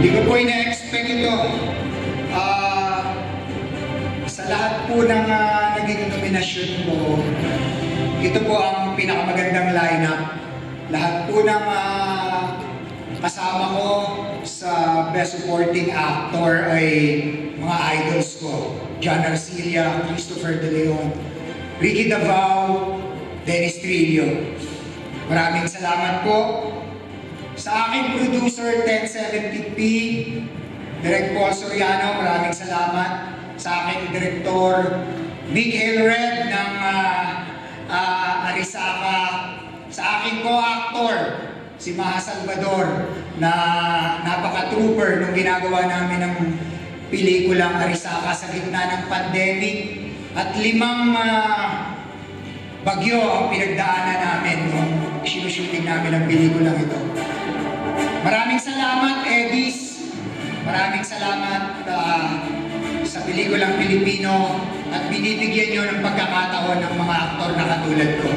Hindi ko po ina-expect ito. Sa lahat po ng naging nominasyon ko, ito po ang pinakamagandang lineup. Lahat po ng kasama ko sa Best Supporting Actor ay mga idols ko. John Arcilla, Christopher De Leon, Ricky Davao, Dennis Trillo. Maraming salamat po sa aking producer 1070p, Direk Paul Soriano. Maraming salamat sa aking direktor Miguel Red ng Arisaka, sa aking co-actor si Maha Salvador na napaka-trooper nung ginagawa namin ng pelikulang Arisaka sa gitna ng pandemic at 5 bagyo ang pinagdaanan namin nung sinushooting namin ang pelikulang ito. Maraming salamat, Edis. Maraming salamat sa pelikulang Pilipino at binibigyan nyo ng pagkakataon ng mga aktor na katulad ko.